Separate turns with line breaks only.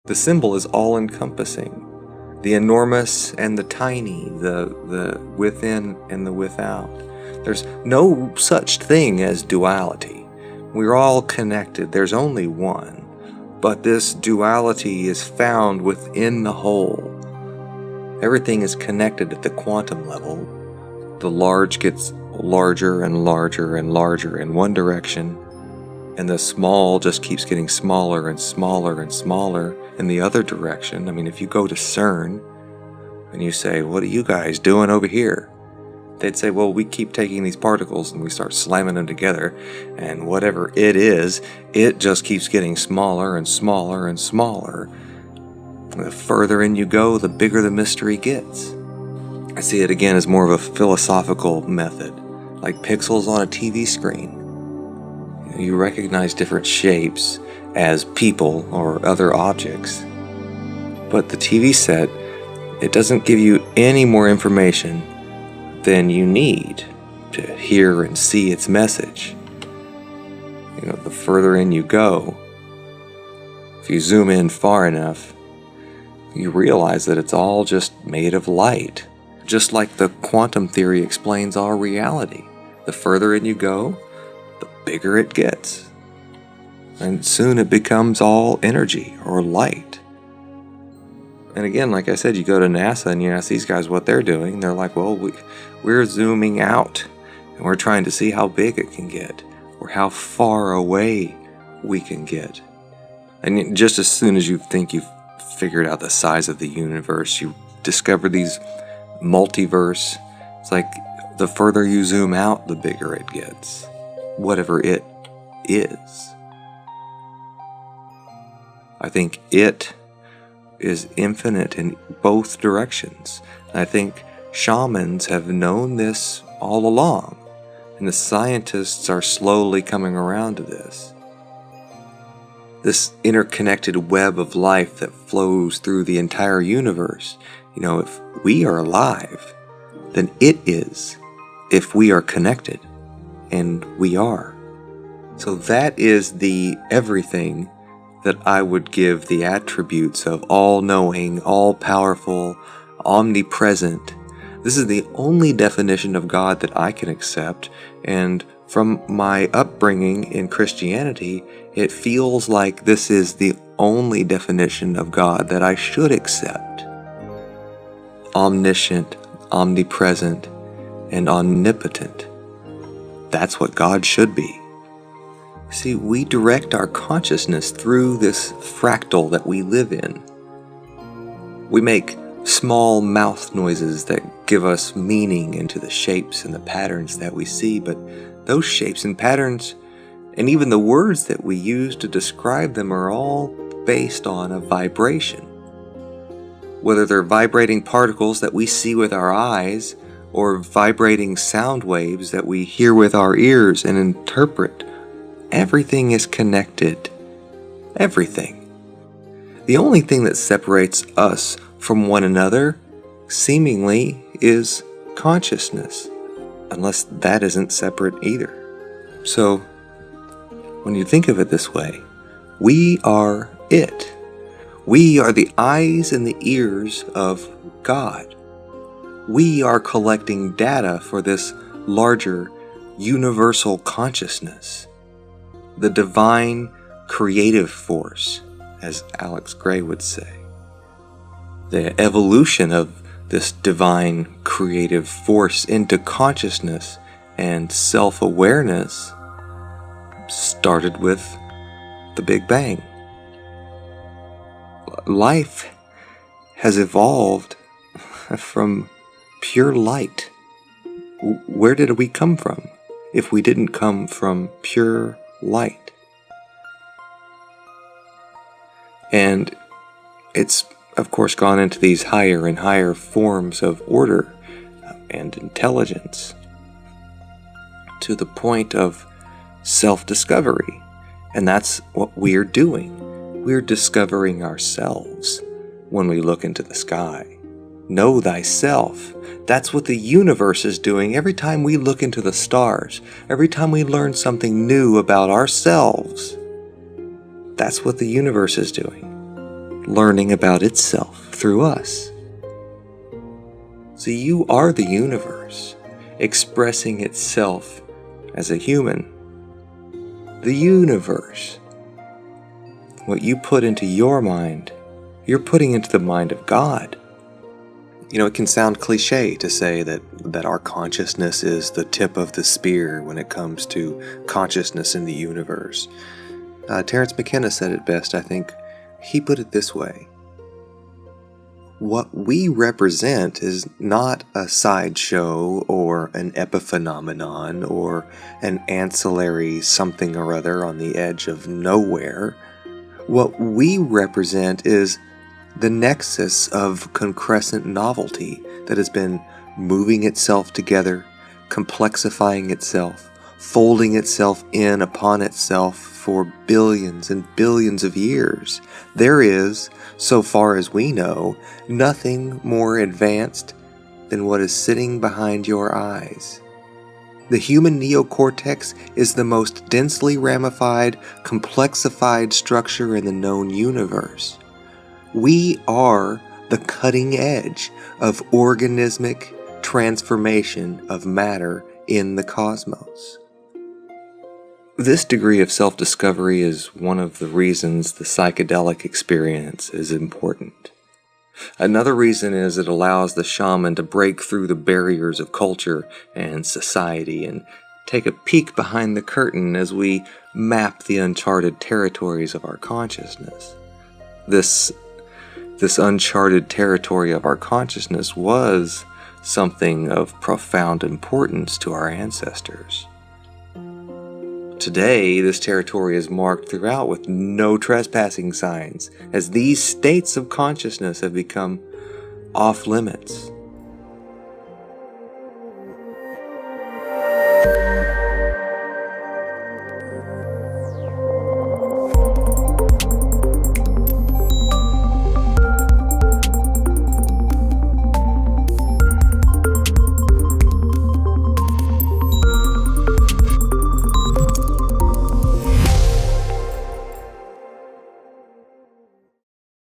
The symbol is all-encompassing. The enormous and the tiny, the within and the without. There's no such thing as duality. We're all connected. There's only one. But this duality is found within the whole. Everything is connected at the quantum level. The large gets larger and larger and larger in one direction, and the small just keeps getting smaller and smaller and smaller in the other direction. I mean, if you go to CERN and you say, "What are you guys doing over here?" They'd say, "Well, we keep taking these particles and we start slamming them together, and whatever it is, it just keeps getting smaller and smaller and smaller. The further in you go, the bigger the mystery gets." I see it again as more of a philosophical method, like pixels on a TV screen. You recognize different shapes as people or other objects, but the TV set, it doesn't give you any more information than you need to hear and see its message. The further in you go, if you zoom in far enough, you realize that it's all just made of light. Just like the quantum theory explains our reality. The further in you go, the bigger it gets. And soon it becomes all energy or light. And again, like I said, you go to NASA and you ask these guys what they're doing. They're like, well, we're zooming out and we're trying to see how big it can get or how far away we can get. And just as soon as you think you've figured out the size of the universe, you discover these multiverse. It's like the further you zoom out, the bigger it gets, whatever it is. I think it is infinite in both directions. And I think shamans have known this all along, and the scientists are slowly coming around to this. This interconnected web of life that flows through the entire universe. If we are alive, then it is, if we are connected, and we are. So that is the everything that I would give the attributes of all-knowing, all-powerful, omnipresent. This is the only definition of God that I can accept, and from my upbringing in Christianity, it feels like this is the only definition of God that I should accept. Omniscient, omnipresent, and omnipotent. That's what God should be. See, we direct our consciousness through this fractal that we live in. We make small mouth noises that give us meaning into the shapes and the patterns that we see, but those shapes and patterns, and even the words that we use to describe them, are all based on a vibration. Whether they're vibrating particles that we see with our eyes, or vibrating sound waves that we hear with our ears and interpret, everything is connected. Everything. The only thing that separates us from one another, seemingly, is consciousness, unless that isn't separate either. So, when you think of it this way, we are it. We are the eyes and the ears of God. We are collecting data for this larger, universal consciousness. The divine creative force, as Alex Gray would say. The evolution of this divine creative force into consciousness and self-awareness started with the Big Bang. Life has evolved from pure light. Where did we come from if we didn't come from pure light? And it's, of course, gone into these higher and higher forms of order and intelligence to the point of self-discovery. And that's what we're doing. We're discovering ourselves when we look into the sky. Know thyself. That's what the universe is doing every time we look into the stars. Every time we learn something new about ourselves. That's what the universe is doing. learning about itself through us. So you are the universe, expressing itself as a human. The universe. What you put into your mind, you're putting into the mind of God. You know, it can sound cliche to say that our consciousness is the tip of the spear when it comes to consciousness in the universe. Terence McKenna said it best, I think. He put it this way. What we represent is not a sideshow or an epiphenomenon or an ancillary something or other on the edge of nowhere. What we represent is the nexus of concrescent novelty that has been moving itself together, complexifying itself, folding itself in upon itself for billions and billions of years. There is, so far as we know, nothing more advanced than what is sitting behind your eyes. The human neocortex is the most densely ramified, complexified structure in the known universe. We are the cutting edge of organismic transformation of matter in the cosmos. This degree of self-discovery is one of the reasons the psychedelic experience is important. Another reason is it allows the shaman to break through the barriers of culture and society and take a peek behind the curtain as we map the uncharted territories of our consciousness. This uncharted territory of our consciousness was something of profound importance to our ancestors. Today, this territory is marked throughout with no trespassing signs, as these states of consciousness have become off limits.